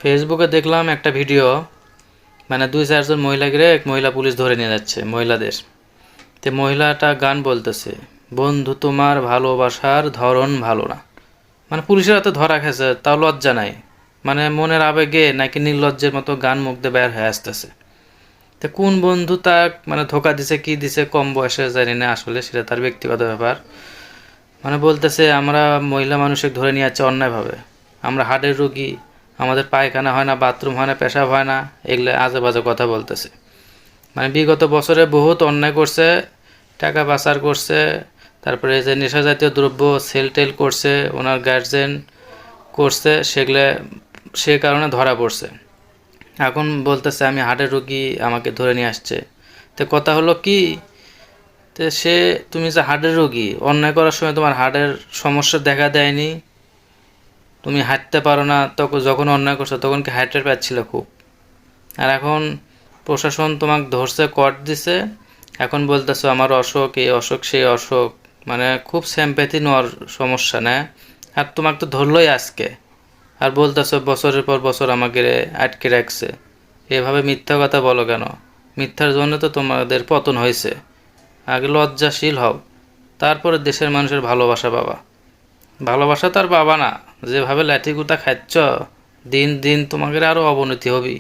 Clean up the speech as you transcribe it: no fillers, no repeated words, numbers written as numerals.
ফেসবুকে দেখলাম একটা ভিডিও, মানে 2-4 জন মহিলাকে এক মহিলা পুলিশ ধরে নিয়ে যাচ্ছে মহিলাদের। তে মহিলাটা গান বলতেছে, বন্ধু তোমার ভালোবাসার ধরন ভালো না। মানে পুলিশের হাতে ধরা খেয়েছে, তাও লজ্জা নাই। মানে মনের আবেগে নাকি নির্লজ্জের মতো গান মুখ দিয়ে বের হয়ে আসতেছে। তো কোন বন্ধু তাক মানে ধোকা দিছে কি দিছে কম বয়সে জানি না, আসলে সেটা তার ব্যক্তিগত ব্যাপার। মানে বলতেছে আমরা মহিলা মানুষকে ধরে নিয়ে যাচ্ছে অন্যায়ভাবে, আমরা হার্টের রোগী, আমাদের পায়খানা হয় না, বাথরুম হয় না, পেশাব হয় না, এগুলো আজে বাজে কথা বলতেছে। মানে বিগত বছরে বহুত অন্যায় করছে, টাকা পাচার করছে, তারপরে যে নেশা জাতীয় দ্রব্য সেল টেল করছে, ওনার গার্জেন করছে, সেগুলো সে কারণে ধরা পড়ছে। এখন বলতেছে আমি হার্টের রোগী, আমাকে ধরে নিয়ে আসছে। তো কথা হলো কি, তো সে তুমি যে হার্টের রোগী, অন্যায় করার সময় তোমার হার্টের সমস্যা দেখা দেয়নি? তুমি হাঁটতে পারো না, তখন যখন অন্যায় করছো তখন কি হার্টের পাচ্ছিল খুব? আর এখন প্রশাসন তোমাকে ধরছে, কট দিছে, এখন বলতেছো আমার অসুখ, এই অসুখ সেই অসুখ। মানে খুব স্যাম্প্যাথি নেওয়ার সমস্যা না? আর তোমাকে তো ধরলোই আজকে, আর বলতেছো বছরের পর বছর আমাকে আটকে রাখছে। এভাবে মিথ্যা কথা বলো কেন? মিথ্যার জন্য তো তোমাদের পতন হয়েছে। আগে লজ্জাশীল হও, তারপরে দেশের মানুষের ভালোবাসা পাবা। ভালোবাসা তো আর পাবা না, যেভাবে লাঠি গুতা খাচ্ছ, দিন দিন তোমাদের আরও অবনতি হবি।